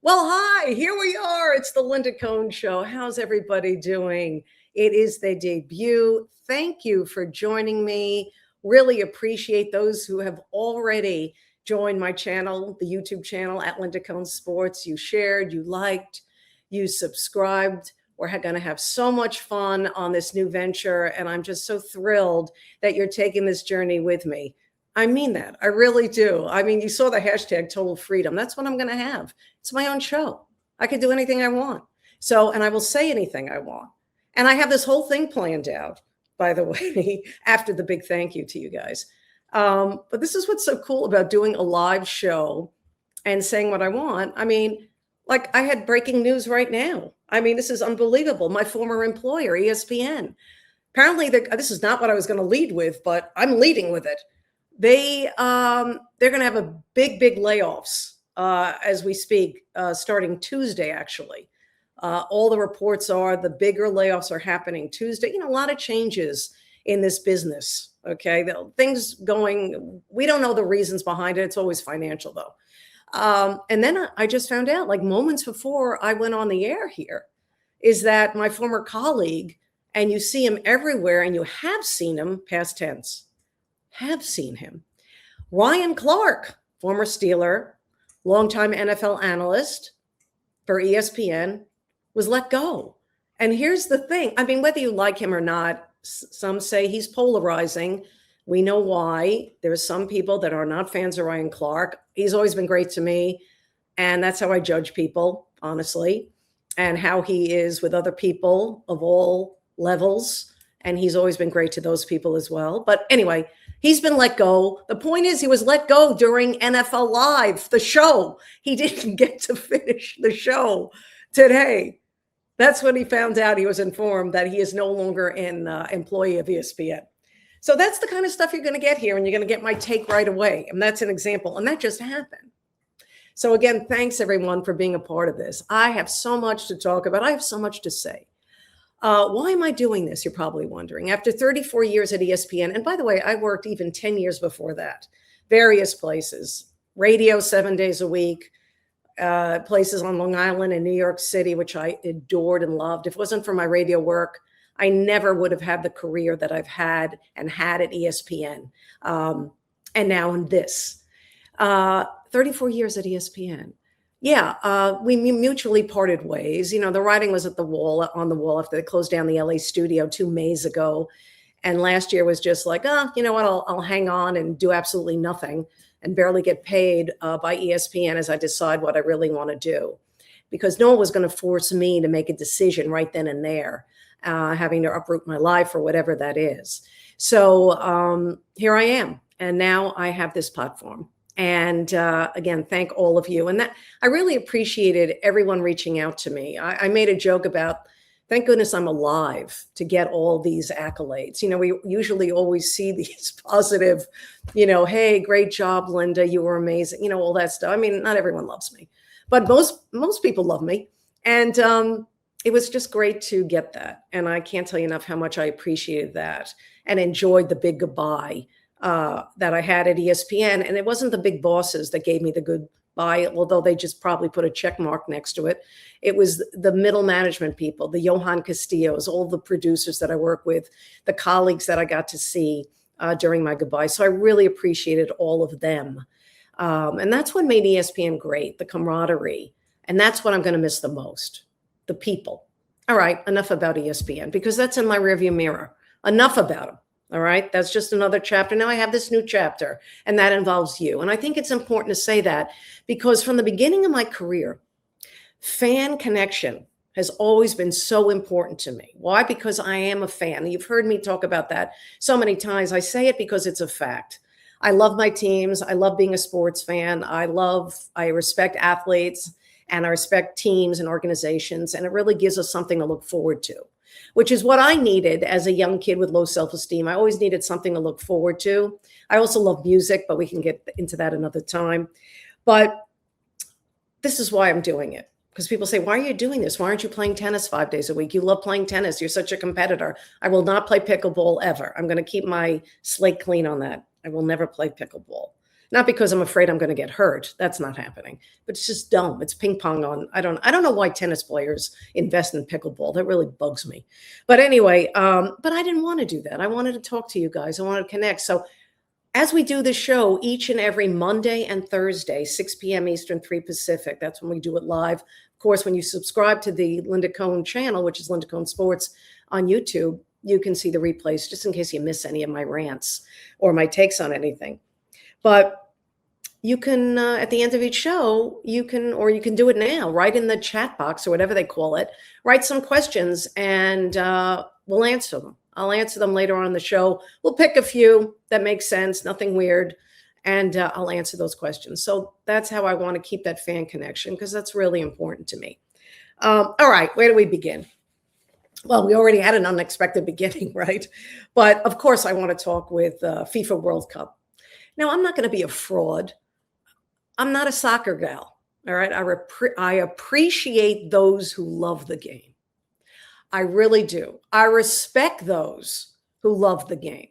Well, hi, here we are. It's the Linda Cohn Show. How's everybody doing? It is their debut. Thank you for joining me. Really appreciate those who have already joined my channel, the YouTube channel at Linda Cohn Sports. You shared, you liked, you subscribed. We're going to have so much fun on this new venture, and I'm just so thrilled that you're taking this journey with me. I mean that. I really do. I mean, you saw the hashtag total freedom. That's what I'm going to have. It's my own show. I can do anything I want. So, and I will say anything I want. And I have this whole thing planned out, by the way, after the big thank you to you guys. But this is what's so cool about doing a live show and saying what I want. I mean, like I had breaking news right now. I mean, this is unbelievable. My former employer, ESPN. Apparently, this is not what I was going to lead with, but I'm leading with it. They're going to have a big layoffs as we speak, starting Tuesday, actually. All the reports are the bigger layoffs are happening Tuesday. You know, a lot of changes in this business. Okay. Things going, we don't know the reasons behind it. It's always financial though. And then I just found out like moments before I went on the air here is that my former colleague, and you see him everywhere and you have seen him past tense, have seen him. Ryan Clark, former Steeler, longtime NFL analyst for ESPN, was let go. And here's the thing. I mean, whether you like him or not, some say he's polarizing. We know why. There's some people that are not fans of Ryan Clark. He's always been great to me. And that's how I judge people, honestly, and how he is with other people of all levels. And he's always been great to those people as well. But anyway, he's been let go. The point is he was let go during NFL Live, the show. He didn't get to finish the show today. That's when he found out. He was informed that he is no longer an employee of ESPN. So that's the kind of stuff you're going to get here, and you're going to get my take right away. And that's an example. And that just happened. So again, thanks everyone for being a part of this. I have so much to talk about. I have so much to say. Why am I doing this? You're probably wondering. After 34 years at ESPN, and by the way, I worked even 10 years before that, various places, radio 7 days a week, places on Long Island and New York City, which I adored and loved. If it wasn't for my radio work, I never would have had the career that I've had and had at ESPN. And now in this, 34 years at ESPN. Yeah, we mutually parted ways. You know, the writing was on the wall after they closed down the LA studio 2 Mays ago. And last year was just like, you know what, I'll hang on and do absolutely nothing and barely get paid by ESPN as I decide what I really want to do. Because no one was going to force me to make a decision right then and there, having to uproot my life or whatever that is. So here I am. And now I have this platform. And again, thank all of you. And that I really appreciated everyone reaching out to me. I made a joke about, thank goodness I'm alive to get all these accolades. You know, we usually always see these positive, you know, hey, great job, Linda, you were amazing, you know, all that stuff. I mean, not everyone loves me, but most people love me. And it was just great to get that. And I can't tell you enough how much I appreciated that and enjoyed the big goodbye that I had at ESPN. And it wasn't the big bosses that gave me the goodbye, although they just probably put a check mark next to it. It was the middle management people, the Johan Castillos, all the producers that I work with, the colleagues that I got to see during my goodbye. So I really appreciated all of them. And that's what made ESPN great, the camaraderie. And that's what I'm going to miss the most, the people. All right, enough about ESPN, because that's in my rearview mirror. Enough about them. All right. That's just another chapter. Now I have this new chapter, and that involves you. And I think it's important to say that because from the beginning of my career, fan connection has always been so important to me. Why? Because I am a fan. You've heard me talk about that so many times. I say it because it's a fact. I love my teams. I love being a sports fan. I respect athletes, and I respect teams and organizations. And it really gives us something to look forward to, which is what I needed as a young kid with low self-esteem. I always needed something to look forward to. I also love music, but we can get into that another time. But this is why I'm doing it. Because people say, why are you doing this? Why aren't you playing tennis 5 days a week? You love playing tennis. You're such a competitor. I will not play pickleball ever. I'm going to keep my slate clean on that. I will never play pickleball. Not because I'm afraid I'm going to get hurt. That's not happening. But it's just dumb. It's ping pong on. I don't know why tennis players invest in pickleball. That really bugs me. But anyway, but I didn't want to do that. I wanted to talk to you guys. I wanted to connect. So as we do the show each and every Monday and Thursday, 6 p.m. Eastern, 3 Pacific, that's when we do it live. Of course, when you subscribe to the Linda Cohn channel, which is Linda Cohn Sports on YouTube, you can see the replays just in case you miss any of my rants or my takes on anything. But you can, at the end of each show, you can do it now, right in the chat box or whatever they call it, write some questions and we'll answer them. I'll answer them later on in the show. We'll pick a few that make sense, nothing weird, and I'll answer those questions. So that's how I want to keep that fan connection because that's really important to me. All right, where do we begin? Well, we already had an unexpected beginning, right? But of course, I want to talk with FIFA World Cup. Now, I'm not going to be a fraud. I'm not a soccer gal, all right? I appreciate those who love the game. I really do. I respect those who love the game.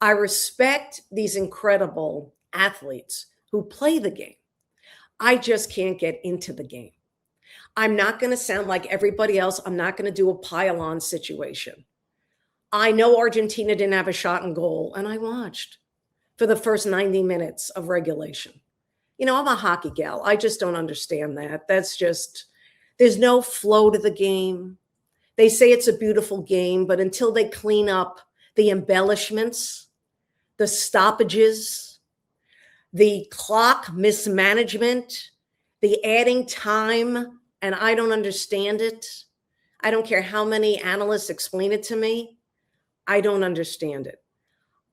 I respect these incredible athletes who play the game. I just can't get into the game. I'm not going to sound like everybody else. I'm not going to do a pile-on situation. I know Argentina didn't have a shot in goal, and I watched for the first 90 minutes of regulation. You know, I'm a hockey gal. I just don't understand that. That's just, there's no flow to the game. They say it's a beautiful game, but until they clean up the embellishments, the stoppages, the clock mismanagement, the adding time, and I don't understand it. I don't care how many analysts explain it to me. I don't understand it.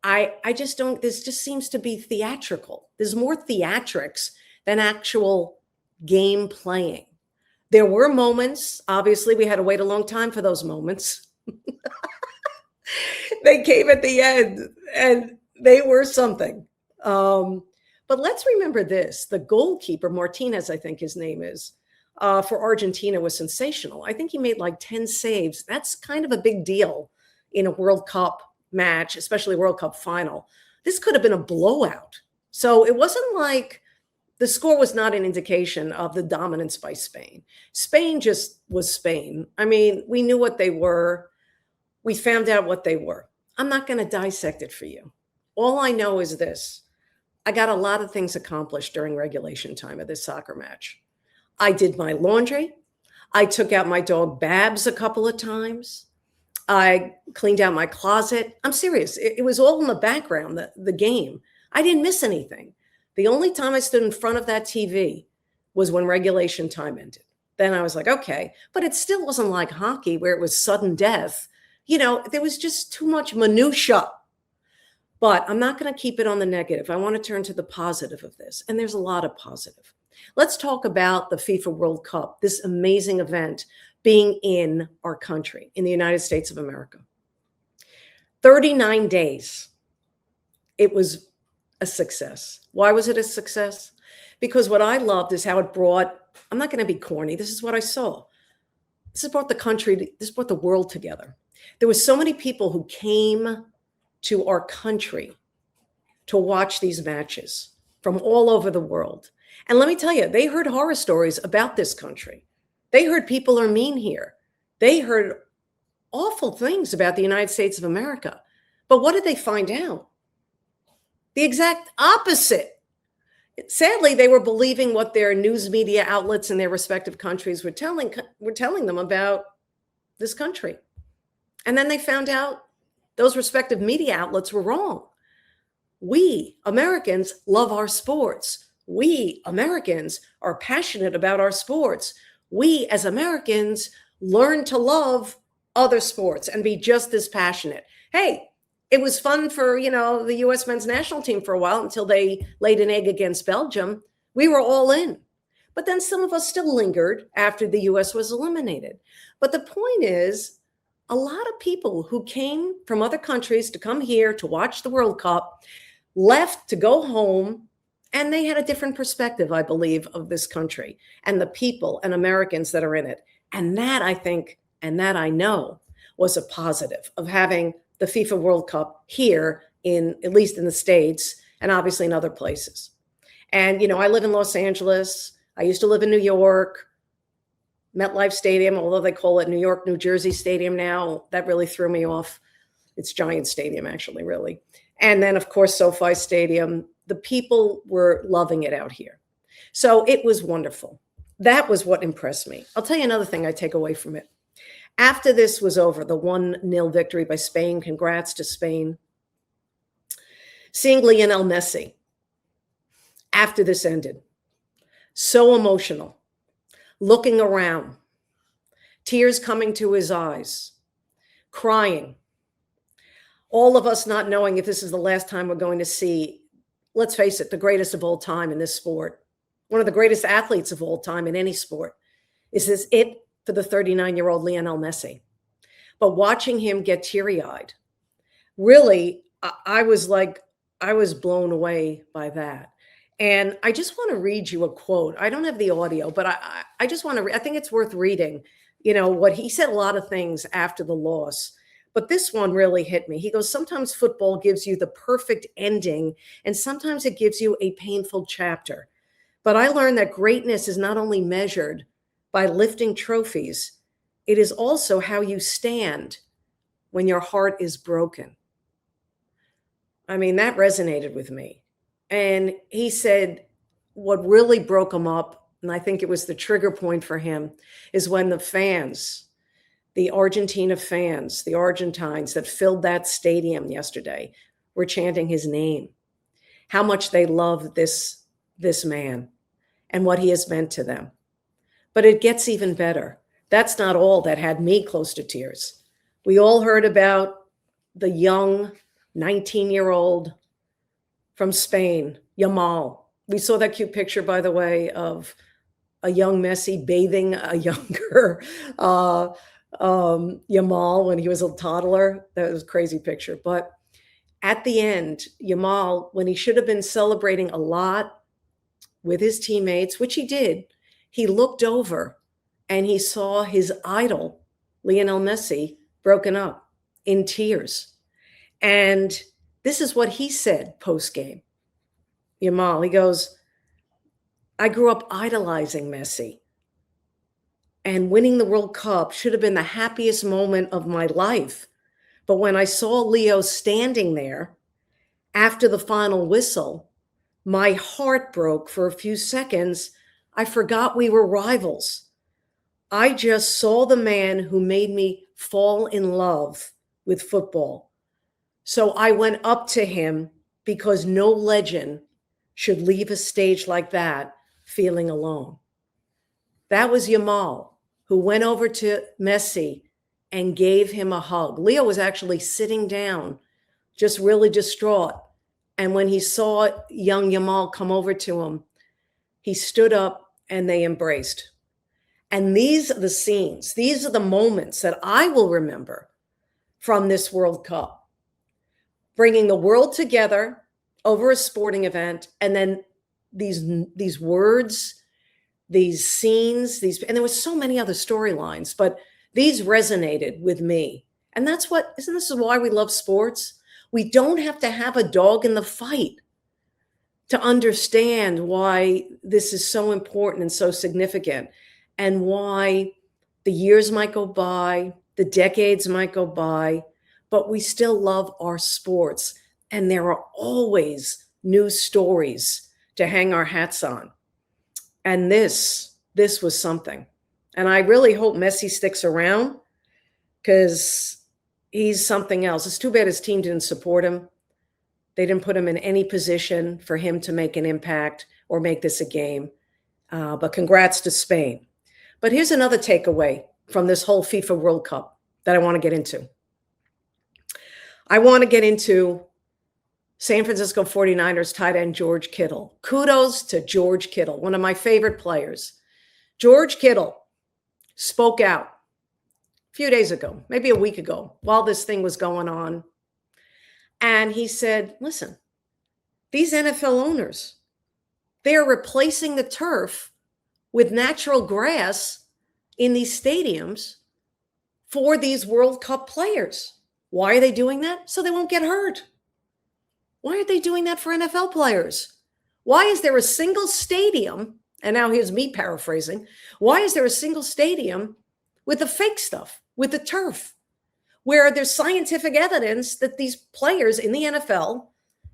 I just don't, this just seems to be theatrical. There's more theatrics than actual game playing. There were moments, obviously we had to wait a long time for those moments. They came at the end and they were something. But let's remember this, the goalkeeper, Martinez, I think his name is, for Argentina was sensational. I think he made like 10 saves. That's kind of a big deal in a World Cup match, especially World Cup final. This could have been a blowout. So it wasn't like, the score was not an indication of the dominance by Spain. Spain just was Spain. I mean, we knew what they were. We found out what they were. I'm not going to dissect it for you. All I know is this. I got a lot of things accomplished during regulation time of this soccer match. I did my laundry. I took out my dog Babs a couple of times. I cleaned out my closet. I'm serious. It was all in the background, the game. I didn't miss anything. The only time I stood in front of that TV was when regulation time ended. Then I was like, okay, but it still wasn't like hockey where it was sudden death. You know, there was just too much minutia. But I'm not going to keep it on the negative. I want to turn to the positive of this. And there's a lot of positive. Let's talk about the FIFA World Cup, this amazing event being in our country, in the United States of America. 39 days. It was a success. Why was it a success? Because what I loved is how it brought, I'm not going to be corny, this is what I saw. This brought the country, this brought the world together. There were so many people who came to our country to watch these matches from all over the world. And let me tell you, they heard horror stories about this country. They heard people are mean here. They heard awful things about the United States of America. But what did they find out? The exact opposite. Sadly, they were believing what their news media outlets in their respective countries were telling them about this country. And then they found out those respective media outlets were wrong. We Americans love our sports. We Americans are passionate about our sports. We as Americans learn to love other sports and be just as passionate. Hey, it was fun for, the U.S. men's national team for a while until they laid an egg against Belgium. We were all in. But then some of us still lingered after the U.S. was eliminated. But the point is, a lot of people who came from other countries to come here to watch the World Cup left to go home, and they had a different perspective, I believe, of this country and the people and Americans that are in it. And that, I think, and that I know, was a positive of having the FIFA World Cup here, at least in the States, and obviously in other places. And, I live in Los Angeles. I used to live in New York, MetLife Stadium, although they call it New York, New Jersey Stadium now. That really threw me off. It's Giant Stadium, actually, really. And then, of course, SoFi Stadium. The people were loving it out here. So it was wonderful. That was what impressed me. I'll tell you another thing I take away from it. After this was over, the 1-0 victory by Spain, congrats to Spain. Seeing Lionel Messi after this ended, so emotional, looking around, tears coming to his eyes, crying, all of us not knowing if this is the last time we're going to see, let's face it, the greatest of all time in this sport, one of the greatest athletes of all time in any sport. Is this it for the 39-year-old Lionel Messi? But watching him get teary-eyed, really, I was blown away by that. And I just want to read you a quote. I don't have the audio, but I just want to, I think it's worth reading, what he said. A lot of things after the loss, but this one really hit me. He goes, sometimes football gives you the perfect ending, and sometimes it gives you a painful chapter. But I learned that greatness is not only measured by lifting trophies, it is also how you stand when your heart is broken. I mean, that resonated with me. And he said what really broke him up, and I think it was the trigger point for him, is when the fans, the Argentina fans, the Argentines that filled that stadium yesterday were chanting his name, how much they love this man and what he has meant to them. But it gets even better. That's not all that had me close to tears. We all heard about the young 19-year-old from Spain, Yamal. We saw that cute picture, by the way, of a young Messi bathing a younger Yamal when he was a toddler. That was a crazy picture. But at the end, Yamal, when he should have been celebrating a lot with his teammates, which he did, he looked over and he saw his idol, Lionel Messi, broken up in tears. And this is what he said post-game. Yamal, he goes, I grew up idolizing Messi, and winning the World Cup should have been the happiest moment of my life. But when I saw Leo standing there after the final whistle, my heart broke for a few seconds. I forgot we were rivals. I just saw the man who made me fall in love with football. So I went up to him because no legend should leave a stage like that feeling alone. That was Yamal, who went over to Messi and gave him a hug. Leo was actually sitting down, just really distraught. And when he saw young Yamal come over to him, he stood up and they embraced. And these are the scenes, these are the moments that I will remember from this World Cup. Bringing the world together over a sporting event, and then these words, these scenes, and there was so many other storylines, but these resonated with me. And that's what, isn't this why we love sports? We don't have to have a dog in the fight to understand why this is so important and so significant, and why the years might go by, the decades might go by, but we still love our sports. And there are always new stories to hang our hats on. And this was something. And I really hope Messi sticks around, because he's something else. It's too bad his team didn't support him. They didn't put him in any position for him to make an impact or make this a game. But congrats to Spain. But here's another takeaway from this whole FIFA World Cup that I want to get into. I want to get into San Francisco 49ers tight end George Kittle. Kudos to George Kittle, one of my favorite players. George Kittle spoke out a few days ago, maybe a week ago, while this thing was going on. And he said, listen, these NFL owners, they are replacing the turf with natural grass in these stadiums for these World Cup players. Why are they doing that? So they won't get hurt. Why aren't they doing that for NFL players? Why is there a single stadium? And now here's me paraphrasing. Why is there a single stadium with the fake stuff, with the turf, where there's scientific evidence that these players in the NFL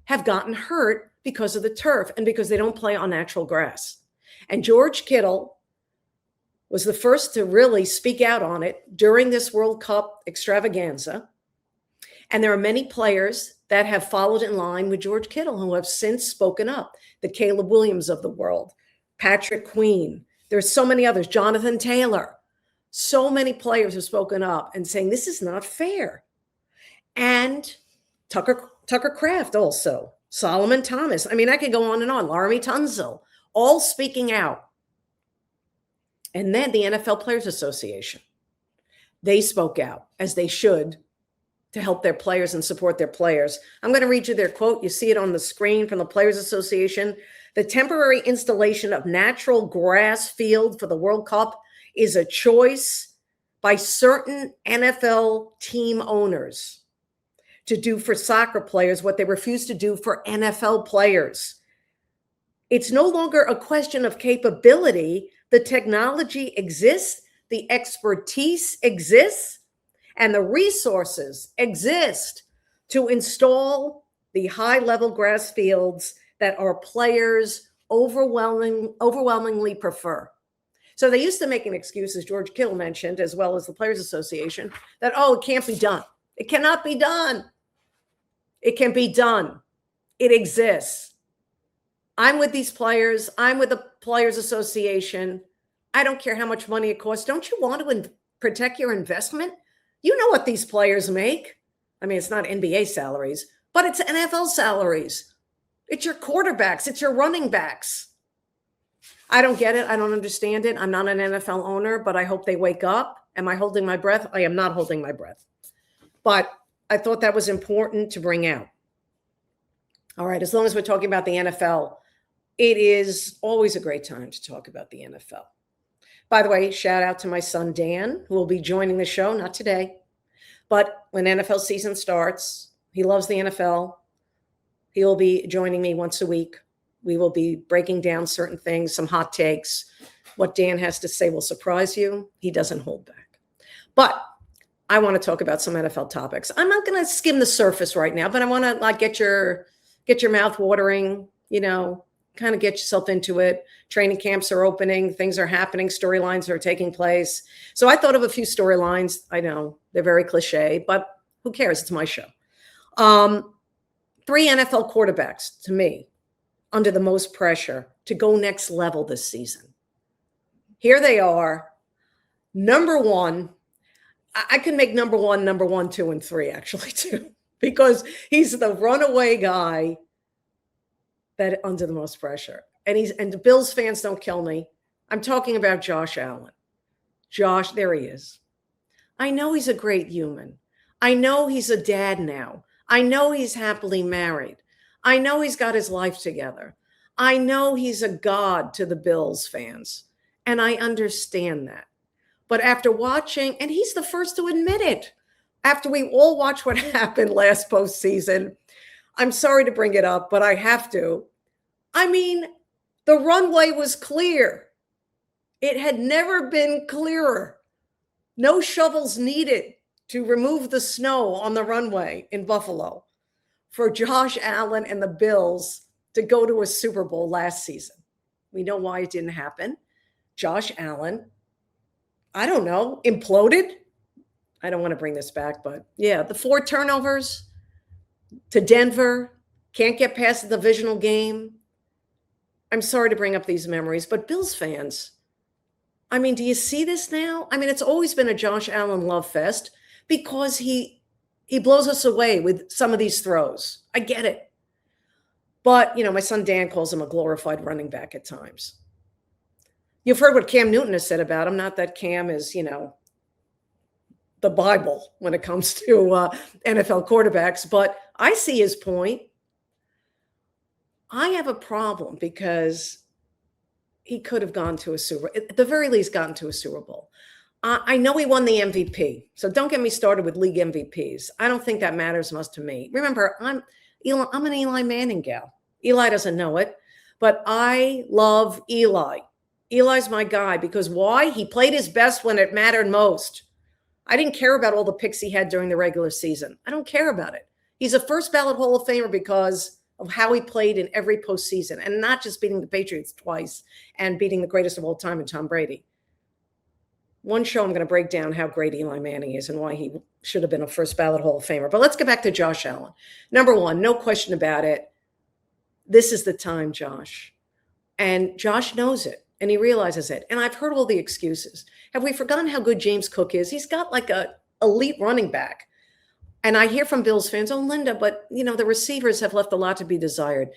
have gotten hurt because of the turf and because they don't play on natural grass? And George Kittle was the first to really speak out on it during this World Cup extravaganza. And there are many players that have followed in line with George Kittle who have since spoken up. The Caleb Williams of the world, Patrick Queen. There's so many others, Jonathan Taylor. So many players have spoken up and saying this is not fair. And Tucker Kraft also, Solomon Thomas. I mean, I could go on and on. Laramie Tunzel, all speaking out. And then the NFL Players Association, they spoke out, as they should, to help their players and support their players. I'm going to read you their quote. You see it on the screen from the Players Association. The temporary installation of natural grass field for the World Cup is a choice by certain NFL team owners to do for soccer players what they refuse to do for NFL players. It's no longer a question of capability. The technology exists, the expertise exists, and the resources exist to install the high-level grass fields that our players overwhelmingly prefer. So they used to make an excuse, as George Kittle mentioned, as well as the Players Association, that, oh, it can't be done. It cannot be done. It can be done. It exists. I'm with these players. I'm with the Players Association. I don't care how much money it costs. Don't you want to protect your investment? You know what these players make. I mean, it's not NBA salaries, but it's NFL salaries. It's your quarterbacks. It's your running backs. I don't get it. I don't understand it. I'm not an NFL owner, but I hope they wake up. Am I holding my breath? I am not holding my breath. But I thought that was important to bring out. All right, as long as we're talking about the NFL, it is always a great time to talk about the NFL. By the way, shout out to my son, Dan, who will be joining the show, not today, but when NFL season starts, he loves the NFL. He will be joining me once a week. We will be breaking down certain things, some hot takes. What Dan has to say will surprise you. He doesn't hold back. But I want to talk about some NFL topics. I'm not going to skim the surface right now, but I want to get your mouth watering, kind of get yourself into it. Training camps are opening. Things are happening. Storylines are taking place. So I thought of a few storylines. I know they're very cliche, but who cares? It's my show. 3 NFL quarterbacks, to me, under the most pressure to go next level this season. Here they are. Number one, I can make number one, 2, and 3, actually, too, because he's the runaway guy that under the most pressure. And the Bills fans, don't kill me. I'm talking about Josh Allen. Josh, there he is. I know he's a great human. I know he's a dad now. I know he's happily married. I know he's got his life together. I know he's a god to the Bills fans. And I understand that. But after watching, and he's the first to admit it, after we all watched what happened last postseason, I'm sorry to bring it up, but I have to. I mean, the runway was clear. It had never been clearer. No shovels needed to remove the snow on the runway in Buffalo for Josh Allen and the Bills to go to a Super Bowl last season. We know why it didn't happen. Josh Allen, I don't know, imploded. I don't want to bring this back, but yeah, the 4 turnovers to Denver, can't get past the divisional game. I'm sorry to bring up these memories, but Bills fans, I mean, do you see this now? I mean, it's always been a Josh Allen love fest because he blows us away with some of these throws. I get it. But, my son Dan calls him a glorified running back at times. You've heard what Cam Newton has said about him. Not that Cam is, the Bible when it comes to NFL quarterbacks, but I see his point. I have a problem because he could have gone to at the very least, gotten to a Super Bowl. I know he won the MVP, so don't get me started with league MVPs. I don't think that matters much to me. Remember, I'm an Eli Manning gal. Eli doesn't know it, but I love Eli. Eli's my guy because why? He played his best when it mattered most. I didn't care about all the picks he had during the regular season. I don't care about it. He's a first ballot Hall of Famer because of how he played in every postseason, and not just beating the Patriots twice and beating the greatest of all time in Tom Brady. One show I'm going to break down how great Eli Manning is and why he should have been a first ballot Hall of Famer. But let's get back to Josh Allen. Number one, no question about it. This is the time, Josh. And Josh knows it and he realizes it. And I've heard all the excuses. Have we forgotten how good James Cook is? He's got like a elite running back. And I hear from Bills fans, oh, Linda, but the receivers have left a lot to be desired.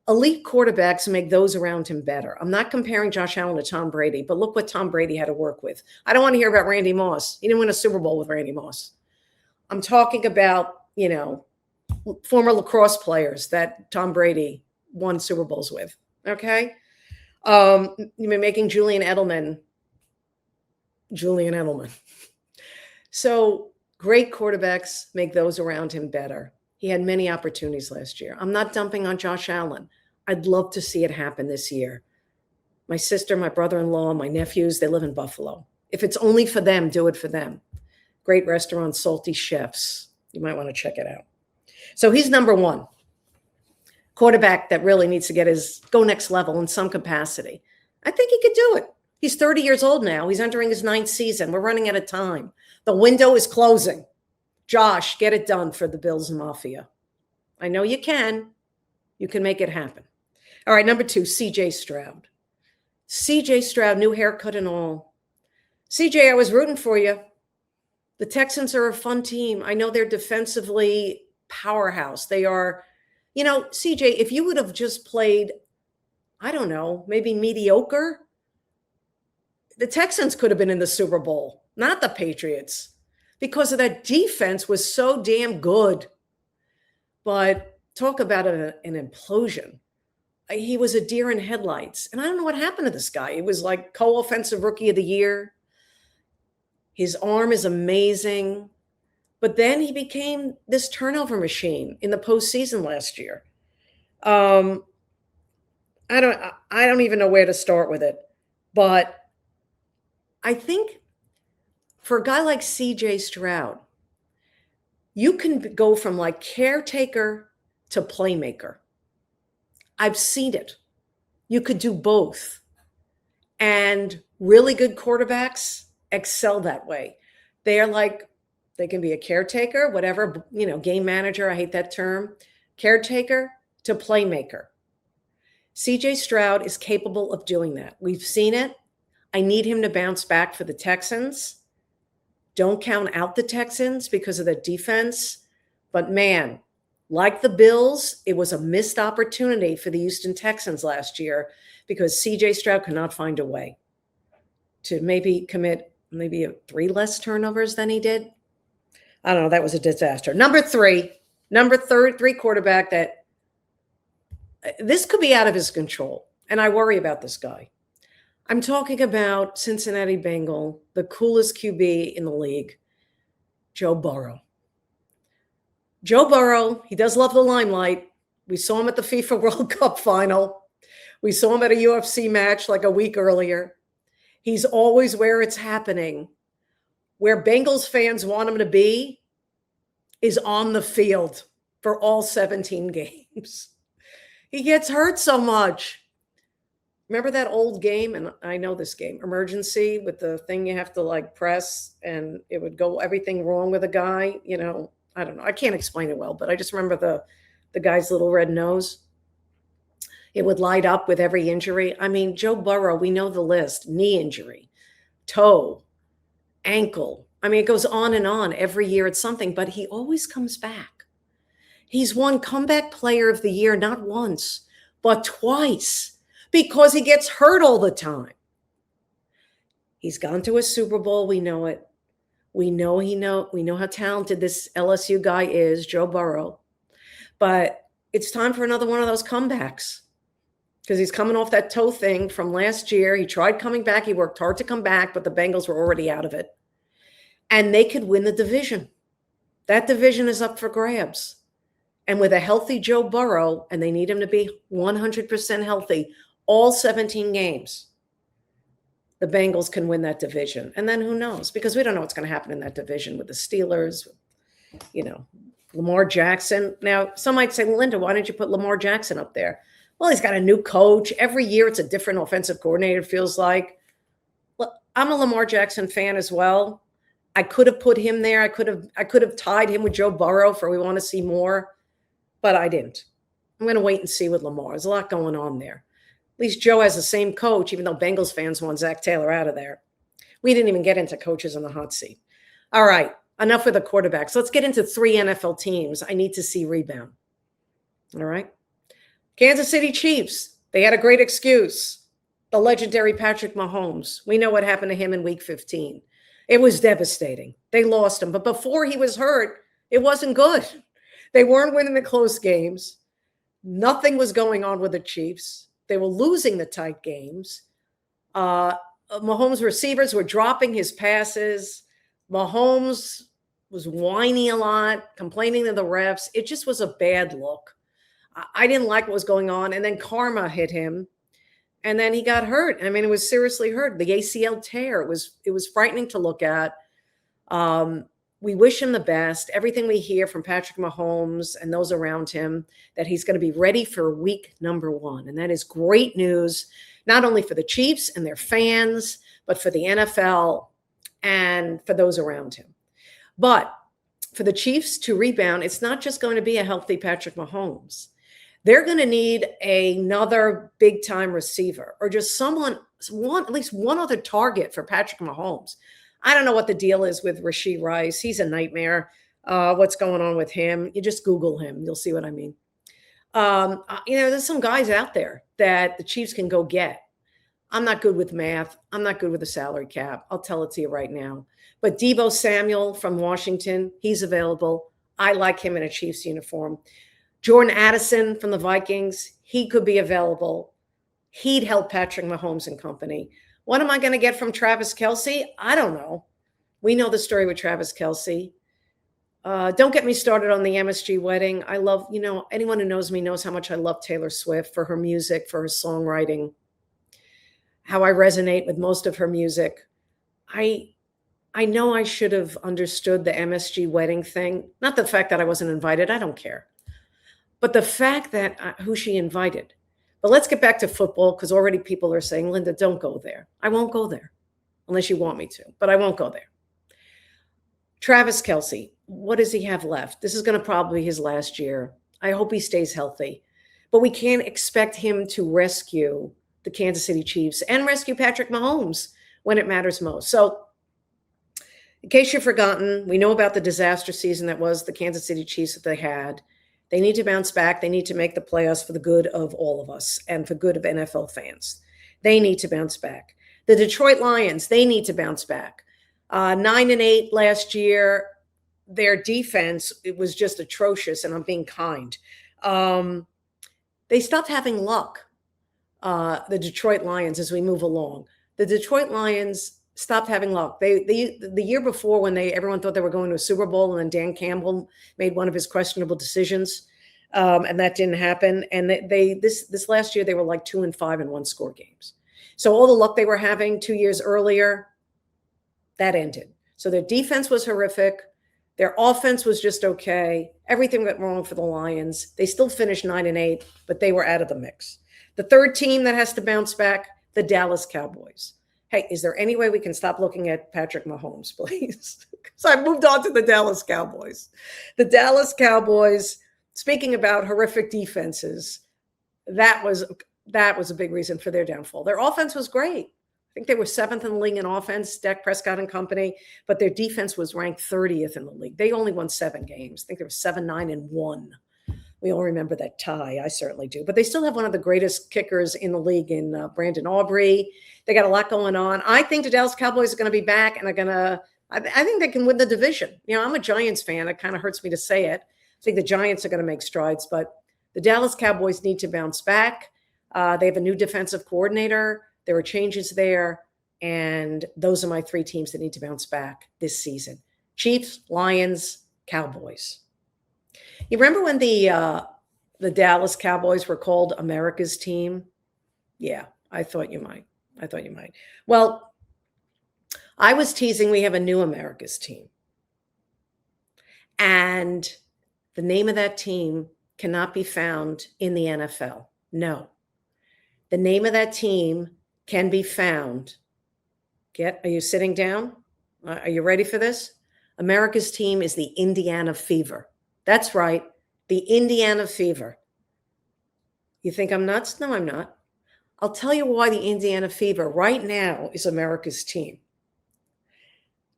Elite quarterbacks make those around him better. I'm not comparing Josh Allen to Tom Brady, but look what Tom Brady had to work with. I don't want to hear about Randy Moss. He didn't win a Super Bowl with Randy Moss. I'm talking about, former lacrosse players that Tom Brady won Super Bowls with. Okay. Making Julian Edelman. So great quarterbacks make those around him better. He had many opportunities last year. I'm not dumping on Josh Allen. I'd love to see it happen this year. My sister, my brother-in-law, my nephews, they live in Buffalo. If it's only for them, do it for them. Great restaurant, Salty Chefs. You might want to check it out. So he's number one. Quarterback that really needs to go next level in some capacity. I think he could do it. He's 30 years old now. He's entering his 9th season. We're running out of time. The window is closing. Josh, get it done for the Bills Mafia. I know you can. You can make it happen. All right, number 2, C.J. Stroud. C.J. Stroud, new haircut and all. C.J., I was rooting for you. The Texans are a fun team. I know they're defensively powerhouse. They are, C.J., if you would have just played, I don't know, maybe mediocre, the Texans could have been in the Super Bowl, not the Patriots, because of that defense was so damn good. But talk about an implosion. He was a deer in headlights. And I don't know what happened to this guy. It was like co-offensive rookie of the year. His arm is amazing. But then he became this turnover machine in the postseason last year. I don't even know where to start with it. But I think for a guy like C.J. Stroud, you can go from like caretaker to playmaker. I've seen it. You could do both. And really good quarterbacks excel that way. They can be a caretaker, whatever, game manager. I hate that term. Caretaker to playmaker. C.J. Stroud is capable of doing that. We've seen it. I need him to bounce back for the Texans. Don't count out the Texans because of the defense. But man, like the Bills, it was a missed opportunity for the Houston Texans last year because C.J. Stroud could not find a way to maybe commit 3 less turnovers than he did. I don't know. That was a disaster. Number 3 quarterback that this could be out of his control. And I worry about this guy. I'm talking about Cincinnati Bengal, the coolest QB in the league, Joe Burrow. Joe Burrow, he does love the limelight. We saw him at the FIFA World Cup final. We saw him at a UFC match like a week earlier. He's always where it's happening. Where Bengals fans want him to be is on the field for all 17 games. He gets hurt so much. Remember that old game? And I know this game, Emergency, with the thing you have to press and it would go everything wrong with a guy. I don't know. I can't explain it well, but I just remember the guy's little red nose. It would light up with every injury. I mean, Joe Burrow, we know the list. Knee injury, toe, ankle. I mean, it goes on and on. Every year it's something, but he always comes back. He's won Comeback Player of the Year, not once, but twice, because he gets hurt all the time. He's gone to a Super Bowl. We know it. We know how talented this LSU guy is, Joe Burrow. But it's time for another one of those comebacks because he's coming off that toe thing from last year. He tried coming back. He worked hard to come back, but the Bengals were already out of it. And they could win the division. That division is up for grabs. And with a healthy Joe Burrow, and they need him to be 100% healthy, all 17 games, the Bengals can win that division. And then who knows? Because we don't know what's going to happen in that division with the Steelers, Lamar Jackson. Now, some might say, Linda, why didn't you put Lamar Jackson up there? Well, he's got a new coach. Every year it's a different offensive coordinator, feels like. Well, I'm a Lamar Jackson fan as well. I could have put him there. I could have tied him with Joe Burrow for we want to see more, but I didn't. I'm going to wait and see with Lamar. There's a lot going on there. At least Joe has the same coach, even though Bengals fans want Zach Taylor out of there. We didn't even get into coaches on the hot seat. All right, enough with the quarterbacks. Let's get into 3 NFL teams I need to see rebound. All right. Kansas City Chiefs, they had a great excuse. The legendary Patrick Mahomes. We know what happened to him in week 15. It was devastating. They lost him. But before he was hurt, it wasn't good. They weren't winning the close games. Nothing was going on with the Chiefs. They were losing the tight games. Mahomes' receivers were dropping his passes. Mahomes was whining a lot, complaining to the refs. It just was a bad look. I didn't like what was going on. And then karma hit him. And then he got hurt. I mean, it was seriously hurt. The ACL tear. It was frightening to look at. We wish him the best. Everything we hear from Patrick Mahomes and those around him, that he's going to be ready for week number 1. And that is great news, not only for the Chiefs and their fans, but for the NFL and for those around him. But for the Chiefs to rebound, it's not just going to be a healthy Patrick Mahomes. They're going to need another big-time receiver or just at least one other target for Patrick Mahomes. I don't know what the deal is with Rashee Rice. He's a nightmare. What's going on with him? You just Google him. You'll see what I mean. There's some guys out there that the Chiefs can go get. I'm not good with math. I'm not good with the salary cap. I'll tell it to you right now. But Deebo Samuel from Washington, he's available. I like him in a Chiefs uniform. Jordan Addison from the Vikings, he could be available. He'd help Patrick Mahomes and company. What am I going to get from Travis Kelce? I don't know. We know the story with Travis Kelce. Don't get me started on the MSG wedding. I love, anyone who knows me knows how much I love Taylor Swift for her music, for her songwriting, how I resonate with most of her music. I know I should have understood the MSG wedding thing. Not the fact that I wasn't invited. I don't care. But the fact that who she invited. But let's get back to football, because already people are saying, Linda, don't go there. I won't go there unless you want me to, but I won't go there. Travis Kelce, what does he have left? This is going to probably be his last year. I hope he stays healthy. But we can't expect him to rescue the Kansas City Chiefs and rescue Patrick Mahomes when it matters most. So in case you've forgotten, we know about the disaster season that was the Kansas City Chiefs that they had. They need to bounce back. They need to make the playoffs for the good of all of us and for good of NFL fans. They need to bounce back. The Detroit Lions, they need to bounce back. 9-8 last year. Their defense, it was just atrocious, and I'm being kind. They stopped having luck, the Detroit Lions, as we move along. The Detroit Lions stopped having luck. The year before, when everyone thought they were going to a Super Bowl, and then Dan Campbell made one of his questionable decisions, and that didn't happen. And this last year, they were like 2-5 in 1-score games. So all the luck they were having 2 years earlier, that ended. So their defense was horrific. Their offense was just okay. Everything went wrong for the Lions. They still finished 9-8, but they were out of the mix. The third team that has to bounce back, the Dallas Cowboys. Hey, is there any way we can stop looking at Patrick Mahomes, please? Because I've moved on to the Dallas Cowboys. The Dallas Cowboys, speaking about horrific defenses, that was a big reason for their downfall. Their offense was great. I think they were 7th in the league in offense, Dak Prescott and company, but their defense was ranked 30th in the league. They only won 7 games. I think they were 7-9-1. We all remember that tie. I certainly do. But they still have one of the greatest kickers in the league in Brandon Aubrey. They got a lot going on. I think the Dallas Cowboys are going to be back, and I think they can win the division. I'm a Giants fan. It kind of hurts me to say it. I think the Giants are going to make strides, but the Dallas Cowboys need to bounce back. They have a new defensive coordinator. There are changes there, and those are my 3 teams that need to bounce back this season. Chiefs, Lions, Cowboys. You remember when the Dallas Cowboys were called America's team? Yeah, I thought you might. I thought you might. Well, I was teasing we have a new America's team. And the name of that team cannot be found in the NFL. No. The name of that team can be found. Are you sitting down? Are you ready for this? America's team is the Indiana Fever. That's right, the Indiana Fever. You think I'm nuts? No, I'm not. I'll tell you why the Indiana Fever right now is America's team.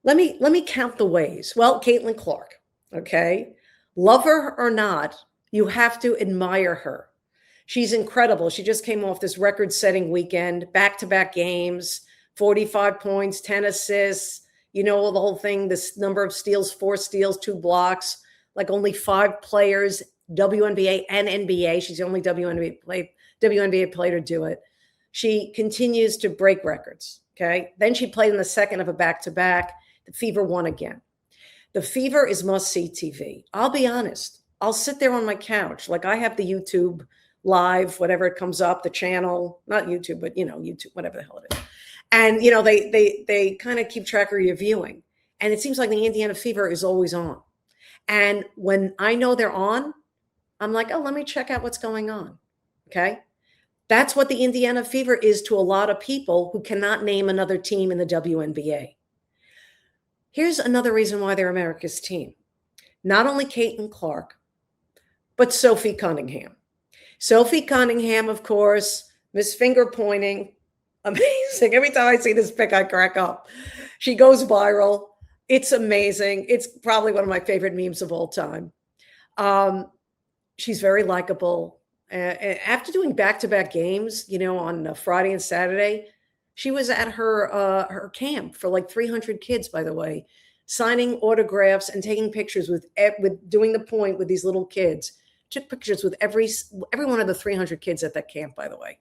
Let me count the ways. Well, Caitlin Clark, okay? Love her or not, you have to admire her. She's incredible. She just came off this record-setting weekend, back-to-back games, 45 points, 10 assists, the whole thing, this number of steals, 4 steals, 2 blocks, like only 5 players, WNBA and NBA. She's the only WNBA player to do it. She continues to break records, okay? Then she played in the second of a back-to-back. The Fever won again. The Fever is must-see TV. I'll be honest. I'll sit there on my couch. Like I have the YouTube live, whatever it comes up, the channel, not YouTube, but, YouTube, whatever the hell it is. And, they kind of keep track of your viewing. And it seems like the Indiana Fever is always on. And when I know they're on, I'm like, oh, let me check out what's going on. Okay. That's what the Indiana Fever is to a lot of people who cannot name another team in the WNBA. Here's another reason why they're America's team. Not only Caitlin Clark, but Sophie Cunningham. Sophie Cunningham, of course, Miss Finger Pointing, amazing. Every time I see this pic, I crack up. She goes viral. It's amazing. It's probably one of my favorite memes of all time. She's very likable. After doing back-to-back games, on Friday and Saturday, she was at her camp for like 300 kids, by the way, signing autographs and taking pictures with doing the point with these little kids. Took pictures with every one of the 300 kids at that camp, by the way.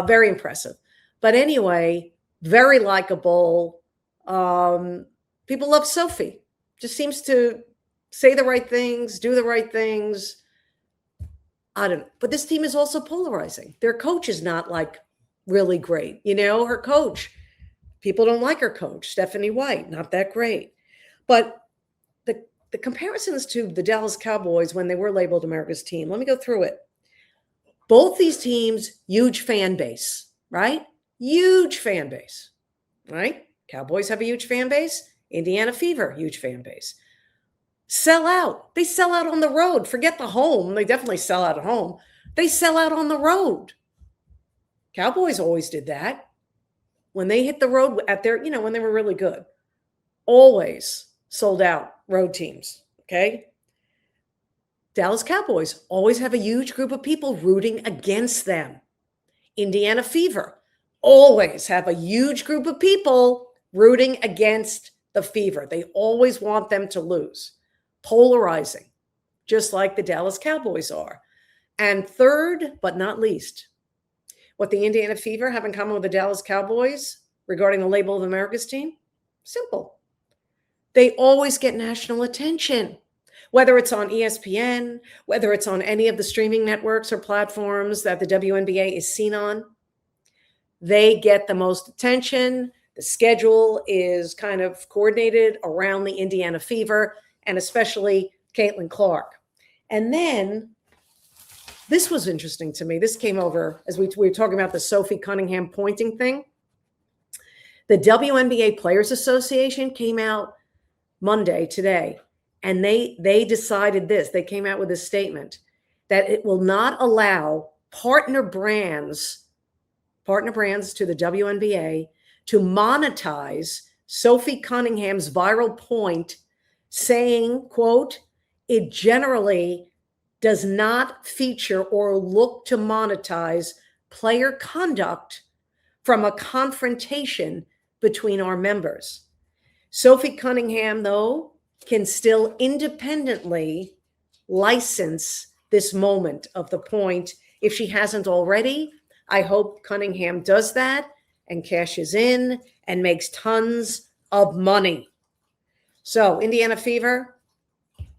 Very impressive. But anyway, very likable. People love Sophie. Just seems to say the right things, do the right things. I don't know. But this team is also polarizing. Their coach is not like really great. Her coach, people don't like her coach, Stephanie White, not that great. But the comparisons to the Dallas Cowboys when they were labeled America's team, let me go through it. Both these teams, huge fan base, right? Huge fan base, right? Cowboys have a huge fan base. Indiana Fever, huge fan base. Sell out. They sell out on the road. Forget the home. They definitely sell out at home. They sell out on the road. Cowboys always did that. When they hit the road at their, when they were really good, always sold out road teams, okay? Dallas Cowboys always have a huge group of people rooting against them. Indiana Fever always have a huge group of people rooting against the Fever. They always want them to lose. Polarizing, just like the Dallas Cowboys are. And third, but not least, what the Indiana Fever have in common with the Dallas Cowboys regarding the label of America's team? Simple. They always get national attention, whether it's on ESPN, whether it's on any of the streaming networks or platforms that the WNBA is seen on. They get the most attention. The schedule is kind of coordinated around the Indiana Fever and especially Caitlin Clark. And then this was interesting to me. This came over as we were talking about the Sophie Cunningham pointing thing. The WNBA Players Association came out Monday, today, and they decided this. They came out with a statement that it will not allow partner brands to the WNBA to monetize Sophie Cunningham's viral point, saying, quote, it generally does not feature or look to monetize player conduct from a confrontation between our members. Sophie Cunningham, though, can still independently license this moment of the point. If she hasn't already, I hope Cunningham does that and cashes in and makes tons of money. So, Indiana Fever,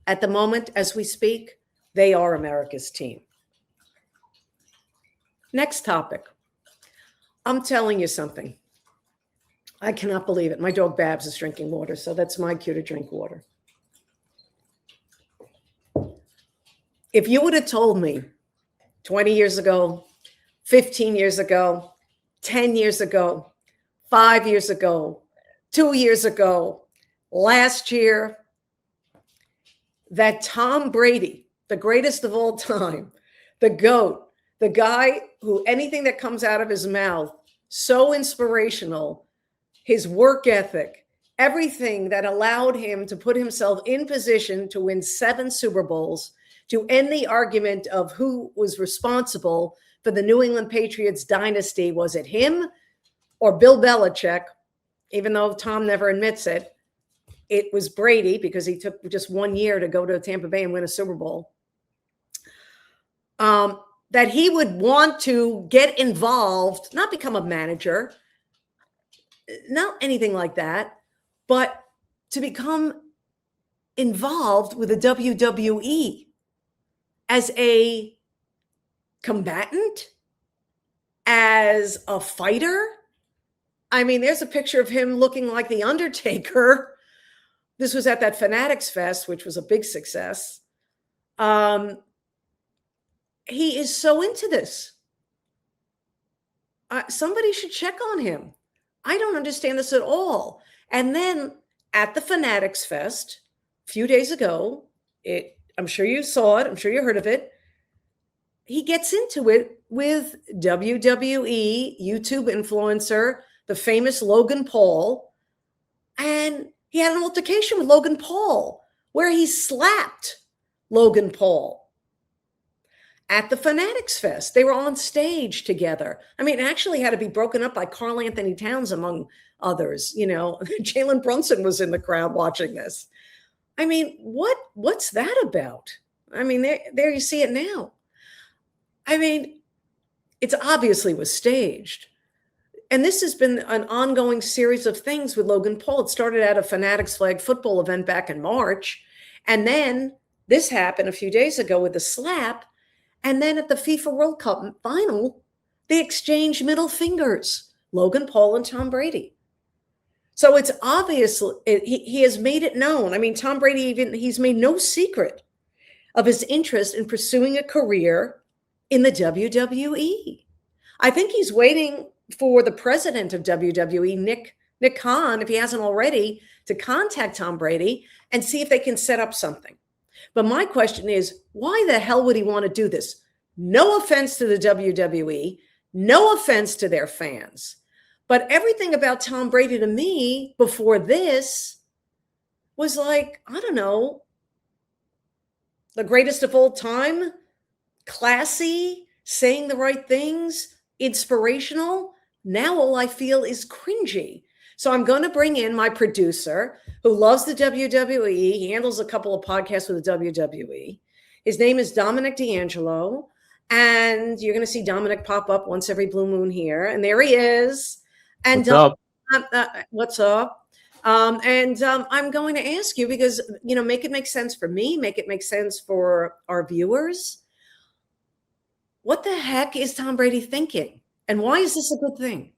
At the moment, as we speak, they are America's team. Next topic. I'm telling you something. I cannot believe it. My dog Babs is drinking water, so that's my cue to drink water. If you would have told me 20 years ago, 15 years ago, 10 years ago, 5 years ago, 2 years ago, last year, that Tom Brady, the greatest of all time, the GOAT, the guy who anything that comes out of his mouth, so inspirational, his work ethic, everything that allowed him to put himself in position to win 7 Super Bowls, to end the argument of who was responsible for the New England Patriots dynasty. Was it him or Bill Belichick? Even though Tom never admits it, it was Brady, because he took just 1 year to go to Tampa Bay and win a Super Bowl. That he would want to get involved, not become a manager, not anything like that, but to become involved with the WWE as a combatant, as a fighter. I mean, there's a picture of him looking like The Undertaker. This was at that Fanatics Fest, which was a big success. He is so into this. Somebody should check on him. I don't understand this at all. And then at the Fanatics Fest a few days ago, I'm sure you saw it, I'm sure you heard of it, he gets into it with WWE YouTube influencer, the famous Logan Paul, and he had an altercation with Logan Paul where he slapped Logan Paul. At the Fanatics Fest, they were on stage together. I mean, it actually had to be broken up by Karl Anthony Towns, among others. You know, Jalen Brunson was in the crowd watching this. I mean, what's that about? I mean, there you see it now. I mean, it's obviously was staged. And this has been an ongoing series of things with Logan Paul. It started at a Fanatics flag football event back in March. And then this happened a few days ago with the slap. And then at the FIFA World Cup final, they exchanged middle fingers, Logan Paul and Tom Brady. So it's obvious he has made it known. I mean, Tom Brady, he's made no secret of his interest in pursuing a career in the WWE. I think he's waiting for the president of WWE, Nick Khan, if he hasn't already, to contact Tom Brady and see if they can set up something. But my question is, why the hell would he want to do this? No offense to the WWE, no offense to their fans. But everything about Tom Brady to me before this was like, I don't know, the greatest of all time, classy, saying the right things, inspirational. Now all I feel is cringy. So I'm going to bring in my producer who loves the WWE. He handles a couple of podcasts with the WWE. His name is Dominic D'Angelo. And you're going to see Dominic pop up once every blue moon here. And there he is. And what's up? What's up? I'm going to ask you because, you know, make it make sense for me, make it make sense for our viewers. What the heck is Tom Brady thinking? And why is this a good thing?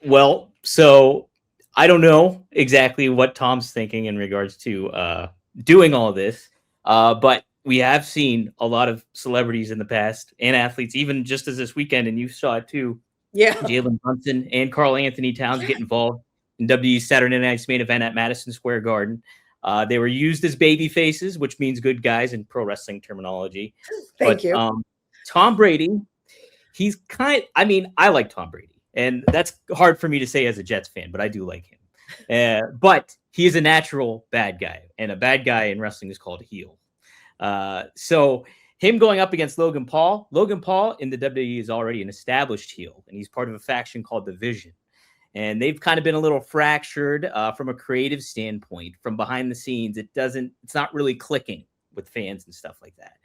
Well, so I don't know exactly what Tom's thinking in regards to doing all of this, but we have seen a lot of celebrities in the past and athletes, even just as this weekend, and you saw it too. Yeah. Jalen Brunson and Karl Anthony Towns get involved in WWE's Saturday Night's main event at Madison Square Garden. They were used as baby faces, which means good guys in pro wrestling terminology. Thank you. Tom Brady, he's I like Tom Brady, and that's hard for me to say as a Jets fan, but I do like him. But he is a natural bad guy, and a bad guy in wrestling is called a heel. So him going up against Logan Paul in the WWE is already an established heel, and he's part of a faction called the Vision. And they've kind of been a little fractured from a creative standpoint. From behind the scenes, it's not really clicking with fans and stuff like that.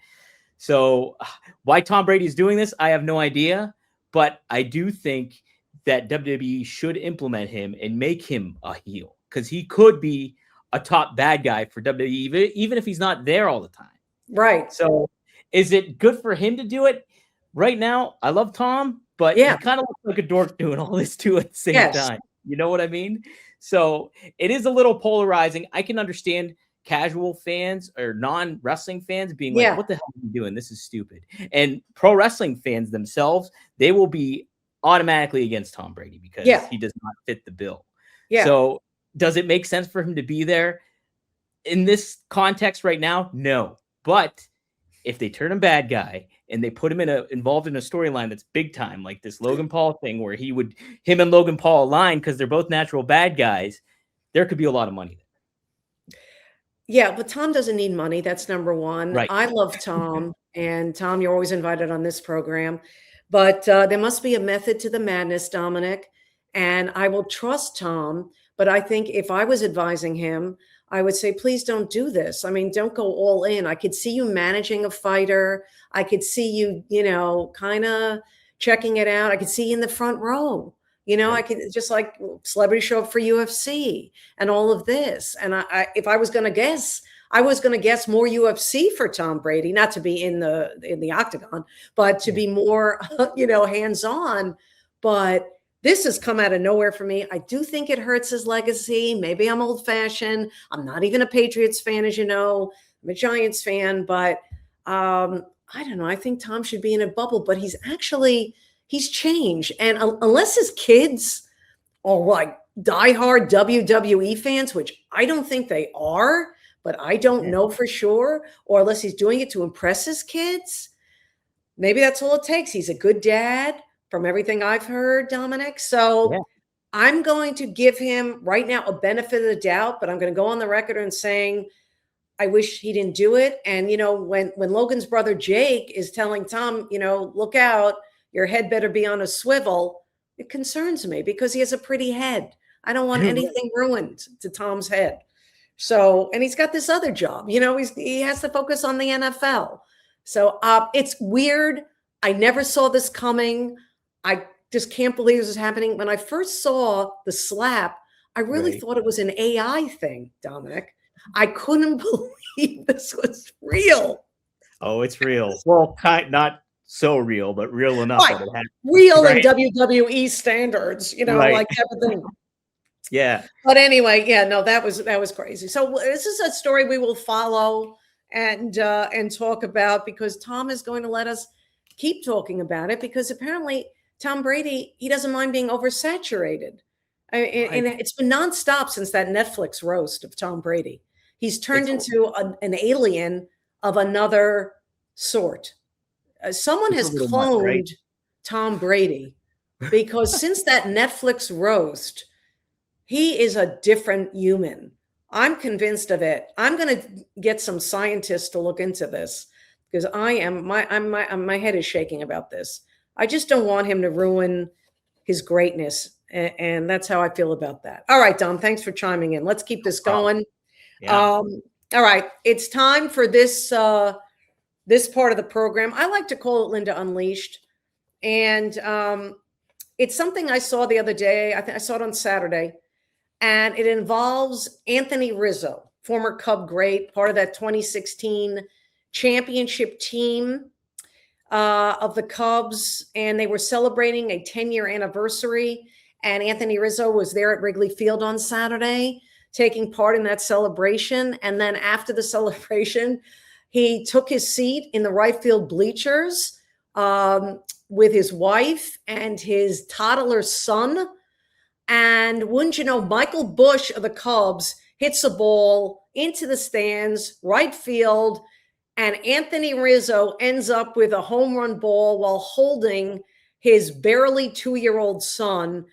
So why Tom Brady is doing this, I have no idea. But I do think that WWE should implement him and make him a heel, because he could be a top bad guy for WWE, even if he's not there all the time. Right. So is it good for him to do it? Right now, I love Tom, but Yeah. he kind of looks like a dork doing all this too at the same Yes. time. You know what I mean? So it is a little polarizing. I can understand casual fans or non-wrestling fans being like, what the hell are you doing? This is stupid. And pro wrestling fans themselves, they will be automatically against Tom Brady because he does not fit the bill. Yeah. So does it make sense for him to be there in this context right now? No. But if they turn him bad guy and they put him involved in a storyline that's big time, like this Logan Paul thing where him and Logan Paul align because they're both natural bad guys, there could be a lot of money there. Yeah, but Tom doesn't need money. That's number one. Right. I love Tom. And Tom, you're always invited on this program. But there must be a method to the madness, Dominic. And I will trust Tom. But I think if I was advising him, I would say, please don't do this. I mean, don't go all in. I could see you managing a fighter. I could see you, kind of checking it out. I could see you in the front row. I could just like celebrity show up for UFC and all of this. And if I was going to guess, I was going to guess more UFC for Tom Brady, not to be in the octagon, but to be more, hands-on. But this has come out of nowhere for me. I do think it hurts his legacy. Maybe I'm old-fashioned. I'm not even a Patriots fan, as you know. I'm a Giants fan, but I don't know. I think Tom should be in a bubble, but he's changed. And unless his kids are like diehard WWE fans, which I don't think they are, but I don't know for sure, or unless he's doing it to impress his kids, maybe that's all it takes. He's a good dad from everything I've heard, Dominic. So I'm going to give him right now a benefit of the doubt, but I'm going to go on the record and saying, I wish he didn't do it. And, when Logan's brother Jake is telling Tom, look out, your head better be on a swivel, it concerns me because he has a pretty head. I don't want anything ruined to Tom's head. So, and he's got this other job, he has to focus on the NFL. So it's weird. I never saw this coming. I just can't believe this is happening. When I first saw the slap, I really thought it was an AI thing, Dominic. I couldn't believe this was real. Oh, it's real. Well, not so real, but real enough. Right. Real in WWE standards, like everything. Yeah. But anyway, that was crazy. So this is a story we will follow and talk about because Tom is going to let us keep talking about it because apparently Tom Brady, he doesn't mind being oversaturated. And it's been nonstop since that Netflix roast of Tom Brady. He's turned into an alien of another sort. Someone has cloned Tom Brady because since that Netflix roast, he is a different human. I'm convinced of it. I'm going to get some scientists to look into this because my head is shaking about this. I just don't want him to ruin his greatness. And that's how I feel about that. All right, Dom, thanks for chiming in. Let's keep this going. All right. It's time for this this part of the program. I like to call it Linda Unleashed. And it's something I saw the other day. I think I saw it on Saturday. And it involves Anthony Rizzo, former Cub great, part of that 2016 championship team of the Cubs. And they were celebrating a 10-year anniversary. And Anthony Rizzo was there at Wrigley Field on Saturday, taking part in that celebration. And then after the celebration, he took his seat in the right field bleachers with his wife and his toddler son. And wouldn't you know, Michael Bush of the Cubs hits a ball into the stands, right field, and Anthony Rizzo ends up with a home run ball while holding his barely 2-year-old son,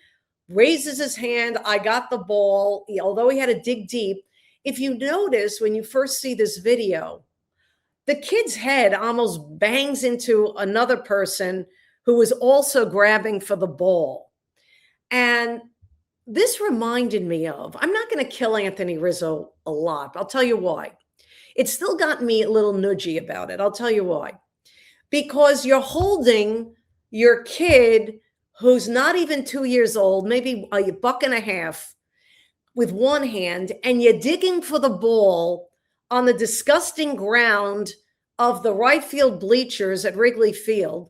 raises his hand, I got the ball, although he had to dig deep. If you notice, when you first see this video, the kid's head almost bangs into another person who was also grabbing for the ball. And this reminded me of, I'm not going to kill Anthony Rizzo a lot, but I'll tell you why. It still got me a little nudgy about it. I'll tell you why. Because you're holding your kid who's not even 2 years old, maybe a buck and a half, with one hand and you're digging for the ball on the disgusting ground of the right field bleachers at Wrigley Field,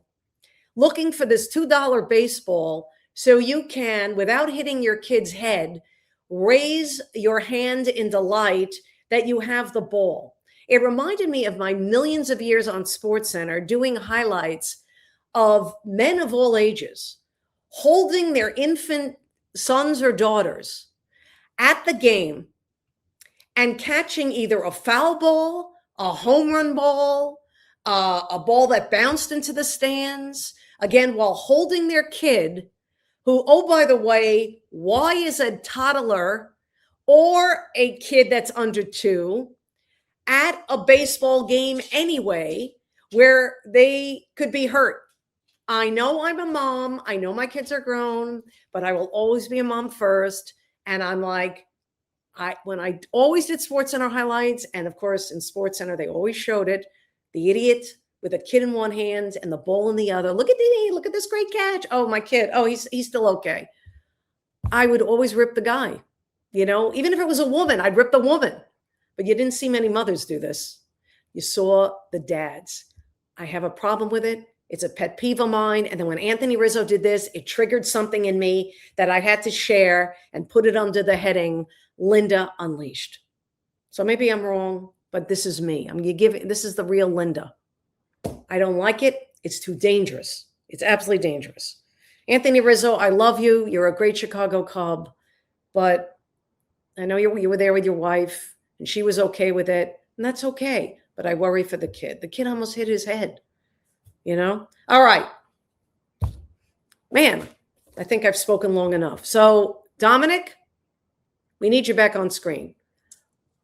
looking for this $2 baseball so you can, without hitting your kid's head, raise your hand in delight that you have the ball. It reminded me of my millions of years on SportsCenter doing highlights of men of all ages holding their infant sons or daughters at the game and catching either a foul ball, a home run ball, a ball that bounced into the stands, again, while holding their kid who, oh, by the way, why is a toddler or a kid that's under 2 at a baseball game anyway, where they could be hurt? I know I'm a mom. I know my kids are grown, but I will always be a mom first. And I'm like, when I always did SportsCenter highlights, and of course in SportsCenter, they always showed it, the idiot with a kid in one hand and the ball in the other. Look at this great catch. Oh, my kid. Oh, he's still okay. I would always rip the guy, even if it was a woman, I'd rip the woman. But you didn't see many mothers do this. You saw the dads. I have a problem with it. It's a pet peeve of mine. And then when Anthony Rizzo did this, it triggered something in me that I had to share and put it under the heading Linda Unleashed. So maybe I'm wrong, but this is me. This is the real Linda. I don't like it. It's too dangerous. It's absolutely dangerous. Anthony Rizzo, I love you. You're a great Chicago Cub, but I know you were there with your wife and she was okay with it, and that's okay. But I worry for the kid. The kid almost hit his head, All right. Man, I think I've spoken long enough. So Dominic, we need you back on screen.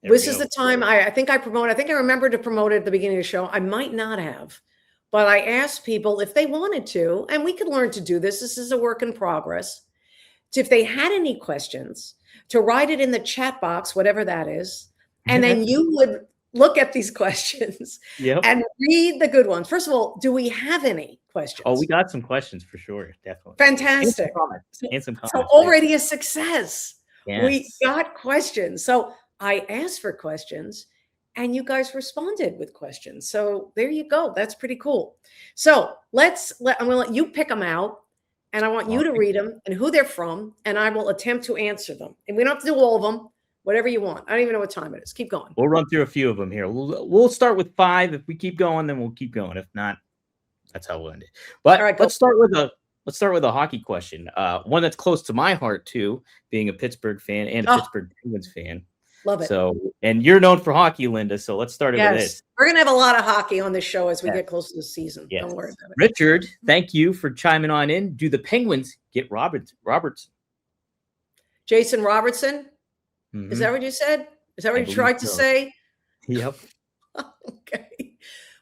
This is the time I think I remember to promote it at the beginning of the show. I might not have, but I asked people if they wanted to, and we could learn to do this. This is a work in progress. If they had any questions, to write it in the chat box, whatever that is. And then you would look at these questions and read the good ones. First of all, do we have any questions? Oh, we got some questions for sure. Definitely. Fantastic. And some comments. So already a success. Yes. We got questions. So I asked for questions and you guys responded with questions. So there you go. That's pretty cool. So I'm going to let you pick them out, and I want you to read them and who they're from, and I will attempt to answer them. And we don't have to do all of them, whatever you want. I don't even know what time it is. Keep going. We'll run through a few of them here. We'll start with 5. If we keep going, then we'll keep going. If not, that's how we'll end it. But all right, let's start with a hockey question. One that's close to my heart too, being a Pittsburgh fan and a Pittsburgh Penguins fan. Love it. So, and you're known for hockey, Linda. So let's start it with this. We're going to have a lot of hockey on this show as we get close to the season. Yes. Don't worry about it. Richard, thank you for chiming on in. Do the Penguins get Robertson? Jason Robertson? Mm-hmm. Is that what you said? Is that what you tried to say? Yep. Okay.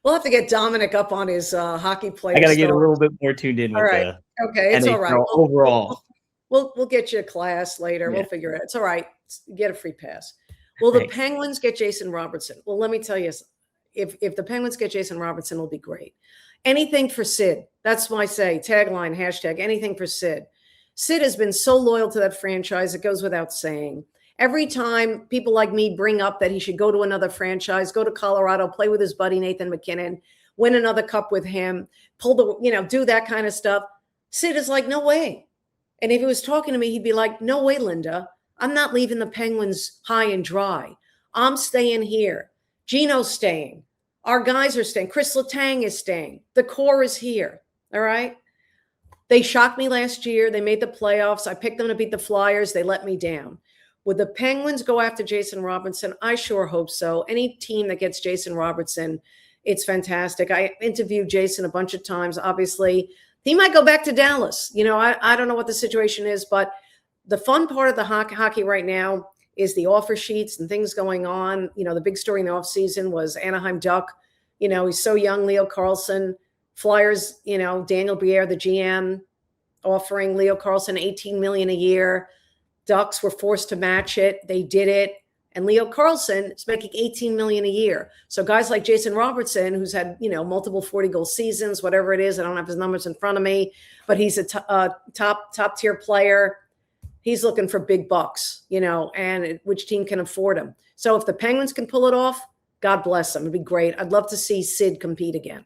We'll have to get Dominic up on his hockey player. I got to get a little bit more tuned in. All right. Okay. It's all right. Overall. We'll get you a class later. Yeah. We'll figure it out. It's all right. Get a free pass. Will the Penguins get Jason Robertson? Well, let me tell you, if the Penguins get Jason Robertson, it'll be great. Anything for Sid. That's why I say tagline, hashtag anything for Sid. Sid has been so loyal to that franchise. It goes without saying. Every time people like me bring up that he should go to another franchise, go to Colorado, play with his buddy Nathan McKinnon, win another cup with him, do that kind of stuff. Sid is like, no way. And if he was talking to me, he'd be like, no way, Linda. I'm not leaving the Penguins high and dry. I'm staying here. Gino's staying. Our guys are staying. Chris Letang is staying. The core is here. All right. They shocked me last year. They made the playoffs. I picked them to beat the Flyers. They let me down. Would the Penguins go after Jason Robertson? I sure hope so. Any team that gets Jason Robertson, it's fantastic. I interviewed Jason a bunch of times. Obviously, he might go back to Dallas. I don't know what the situation is, but the fun part of the hockey right now is the offer sheets and things going on. The big story in the offseason was Anaheim Duck. He's so young, Leo Carlsson. Flyers, Daniel Briere, the GM, offering Leo Carlsson $18 million a year. Ducks were forced to match it. They did it. And Leo Carlsson is making $18 million a year. So guys like Jason Robertson, who's had, multiple 40-goal seasons, whatever it is, I don't have his numbers in front of me, but he's a top tier player. He's looking for big bucks, and which team can afford him. So if the Penguins can pull it off, God bless them. It'd be great. I'd love to see Sid compete again.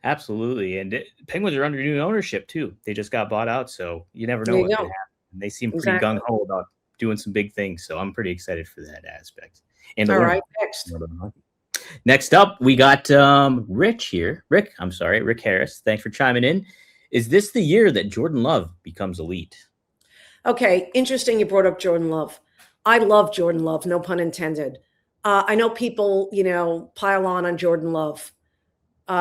Absolutely. And Penguins are under new ownership too. They just got bought out, so you never know what could happen. And they seem pretty gung-ho about doing some big things, so I'm pretty excited for that aspect. And all right, next up, we got Rich here. Rick Harris. Thanks for chiming in. Is this the year that Jordan Love becomes elite? Okay, interesting you brought up Jordan Love. I love Jordan Love, no pun intended. I know people, pile on Jordan Love.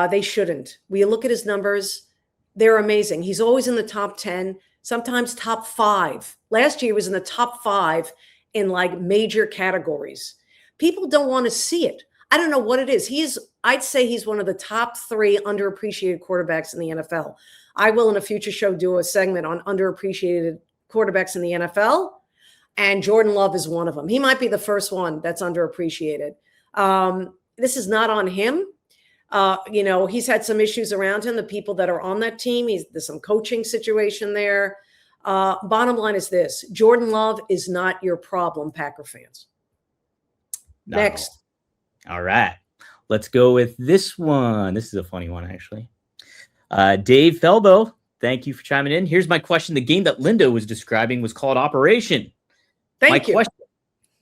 They shouldn't. We look at his numbers. They're amazing. He's always in the top 10, sometimes top 5. Last year, he was in the top 5 in like major categories. People don't want to see it. I don't know what it is. I'd say he's one of the top 3 underappreciated quarterbacks in the NFL. I will, in a future show, do a segment on underappreciated quarterbacks in the NFL. And Jordan Love is one of them. He might be the first one that's underappreciated. This is not on him. He's had some issues around him, the people that are on that team. There's some coaching situation there. Bottom line is this: Jordan Love is not your problem, Packer fans. No. Next. All right. Let's go with this one. This is a funny one, actually. Dave Felbo, thank you for chiming in. Here's my question. The game that Linda was describing was called Operation. Thank you.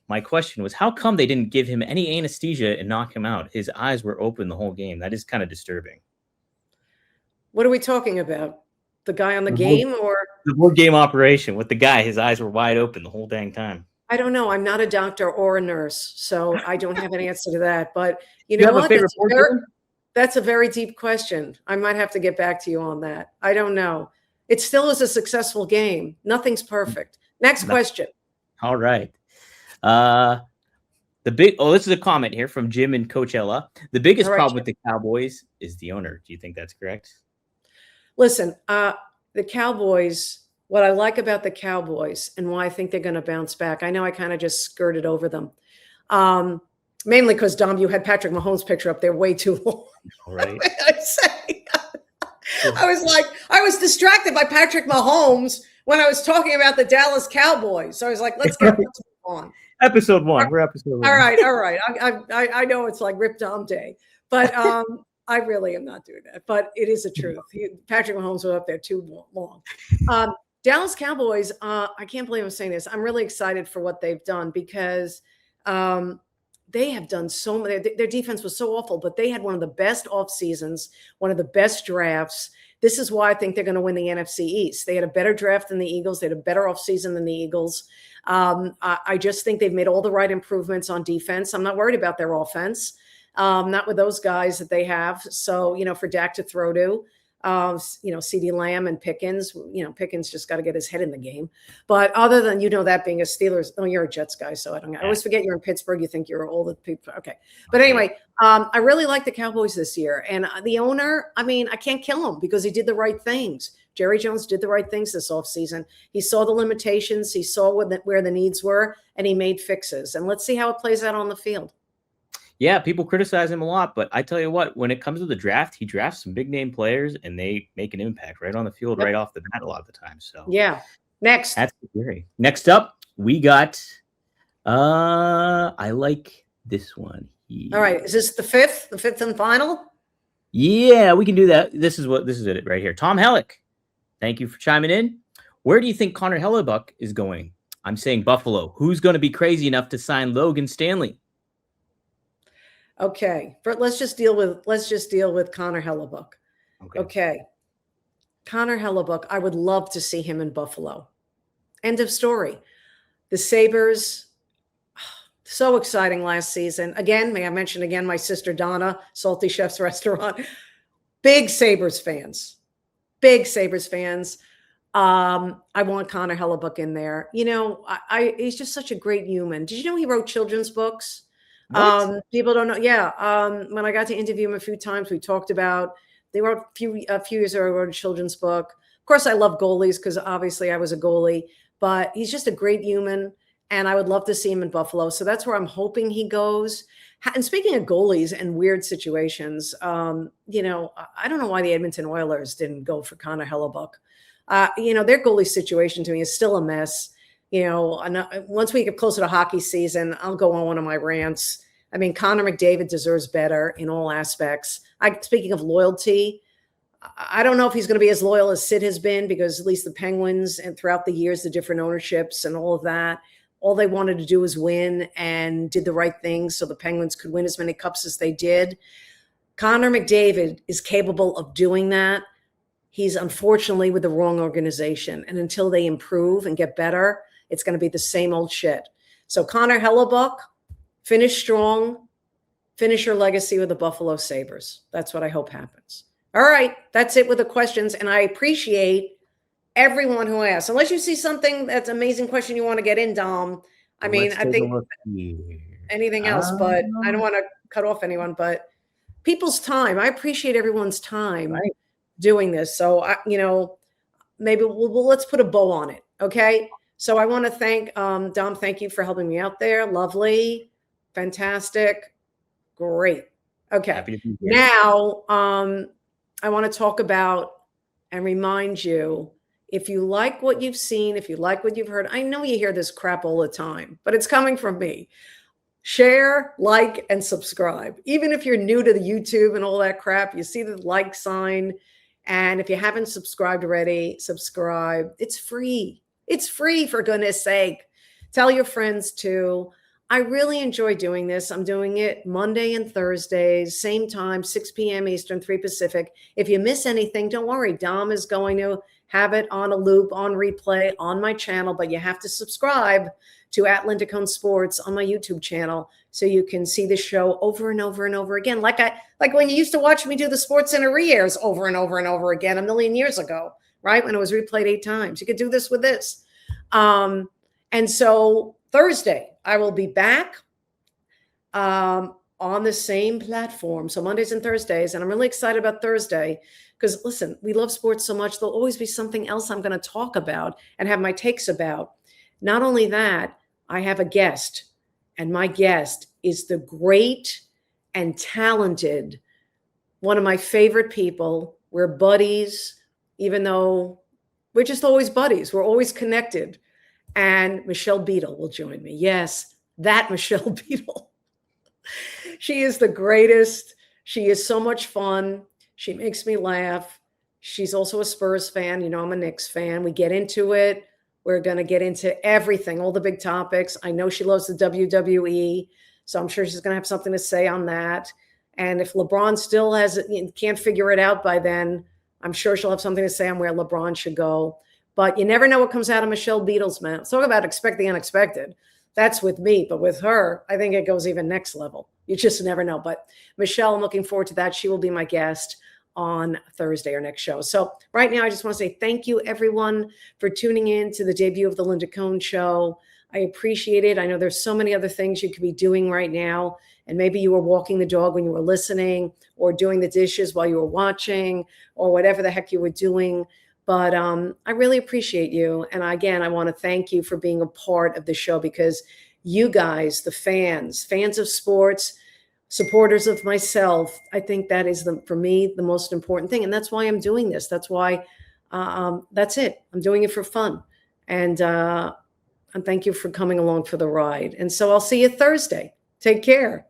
My question was, how come they didn't give him any anesthesia and knock him out? His eyes were open the whole game. That is kind of disturbing. What are we talking about? The guy on the game or the board game Operation with the guy? His eyes were wide open the whole dang time. I don't know. I'm not a doctor or a nurse, so I don't have an answer to that. But you have know what? That's a very deep question. I might have to get back to you on that. I don't know. It still is a successful game. Nothing's perfect. Next question. All right. This is a comment here from Jim in Coachella. The biggest problem with the Cowboys is the owner. Do you think that's correct? Listen, the Cowboys, what I like about the Cowboys and why I think they're going to bounce back, I know I kind of just skirted over them. Mainly because, Dom, you had Patrick Mahomes' picture up there way too long. All right. I was distracted by Patrick Mahomes when I was talking about the Dallas Cowboys. So I was like, let's on. Episode 1. We're episode 1. All right. I know it's like Rip Dom Day, but I really am not doing that. But it is the truth. Patrick Mahomes was up there too long. Dallas Cowboys, I can't believe I'm saying this. I'm really excited for what they've done because they have done so many. Their defense was so awful, but they had one of the best off seasons, one of the best drafts. This is why I think they're going to win the NFC East. They had a better draft than the Eagles. They had a better offseason than the Eagles. I just think they've made all the right improvements on defense. I'm not worried about their offense, not with those guys that they have. So, for Dak to throw to, CeeDee Lamb and Pickens, Pickens just got to get his head in the game. But other than, that being a Steelers, you're a Jets guy. So I don't know. I always forget you're in Pittsburgh. You think you're all the people. Okay. But anyway, I really like the Cowboys this year. And the owner, I can't kill him because he did the right things. Jerry Jones did the right things this offseason. He saw the limitations. He saw where the needs were, and he made fixes. And let's see how it plays out on the field. Yeah, people criticize him a lot, but I tell you what, when it comes to the draft, he drafts some big name players and they make an impact right on the field, right off the bat a lot of the time. So yeah. Next. That's scary. Next up, we got I like this one. All right. Is this the fifth and final? Yeah, we can do that. This is it right here. Tom Hellick, thank you for chiming in. Where do you think Connor Hellebuck is going? I'm saying Buffalo. Who's going to be crazy enough to sign Logan Stanley? Okay, let's just deal with Connor Hellebuck. Okay. Connor Hellebuck, I would love to see him in Buffalo. End of story. The Sabres, so exciting last season. Again, may I mention again my sister Donna, Salty Chef's Restaurant. Big Sabres fans. I want Connor Hellebuck in there. He's just such a great human. Did you know he wrote children's books? People don't know. Yeah. When I got to interview him a few times, we talked about, they wrote a few years ago, I wrote a children's book. Of course, I love goalies because obviously I was a goalie, but he's just a great human. And I would love to see him in Buffalo. So that's where I'm hoping he goes. And speaking of goalies and weird situations, I don't know why the Edmonton Oilers didn't go for Connor Hellebuck. Their goalie situation to me is still a mess. once we get closer to hockey season, I'll go on one of my rants. I mean, Connor McDavid deserves better in all aspects. Speaking of loyalty, I don't know if he's going to be as loyal as Sid has been, because at least the Penguins and throughout the years, the different ownerships and all of that, all they wanted to do was win and did the right things so the Penguins could win as many cups as they did. Connor McDavid is capable of doing that. He's unfortunately with the wrong organization. And until they improve and get better, it's going to be the same old shit. So Connor Hellebuck, finish strong, finish your legacy with the Buffalo Sabres. That's what I hope happens. All right, that's it with the questions. And I appreciate everyone who asked. Unless you see something that's an amazing question you want to get in, Dom. I mean, I think anything else, but I don't want to cut off anyone. But people's time, I appreciate everyone's time doing this. So, maybe let's put a bow on it, okay? So I want to thank Dom. Thank you for helping me out there. Lovely, fantastic, great. Okay, now I want to talk about and remind you, if you like what you've seen, if you like what you've heard, I know you hear this crap all the time, but it's coming from me. Share, like, and subscribe. Even if you're new to the YouTube and all that crap, you see the like sign. And if you haven't subscribed already, subscribe. It's free. It's free, for goodness sake. Tell your friends too. I really enjoy doing this. I'm doing it Monday and Thursdays, same time, 6 p.m. Eastern, 3 Pacific. If you miss anything, don't worry. Dom is going to have it on a loop, on replay, on my channel, but you have to subscribe to @Linda Cohn Sports on my YouTube channel so you can see the show over and over and over again. Like when you used to watch me do the Sports Center re-airs over and over and over again a million years ago, right? When it was replayed 8 times. You could do this with this. And so Thursday, I will be back on the same platform. So Mondays and Thursdays. And I'm really excited about Thursday because, listen, we love sports so much. There'll always be something else I'm going to talk about and have my takes about. Not only that, I have a guest, and my guest is the great and talented, one of my favorite people. We're buddies, even though we're just always buddies. We're always connected. And Michelle Beadle will join me. Yes, that Michelle Beadle. She is the greatest. She is so much fun. She makes me laugh. She's also a Spurs fan. I'm a Knicks fan. We get into it. We're going to get into everything, all the big topics. I know she loves the WWE, so I'm sure she's going to have something to say on that. And if LeBron still can't figure it out by then, I'm sure she'll have something to say on where LeBron should go. But you never know what comes out of Michelle Beadle's mouth. Talk about expect the unexpected. That's with me. But with her, I think it goes even next level. You just never know. But Michelle, I'm looking forward to that. She will be my guest on Thursday, our next show. So right now, I just want to say thank you, everyone, for tuning in to the debut of the Linda Cohn Show. I appreciate it. I know there's so many other things you could be doing right now. And maybe you were walking the dog when you were listening, or doing the dishes while you were watching, or whatever the heck you were doing. But I really appreciate you. And again, I want to thank you for being a part of the show, because you guys, the fans of sports, supporters of myself, I think that is, for me, the most important thing. And that's why I'm doing this. That's why, that's it. I'm doing it for fun. And thank you for coming along for the ride. And so I'll see you Thursday. Take care.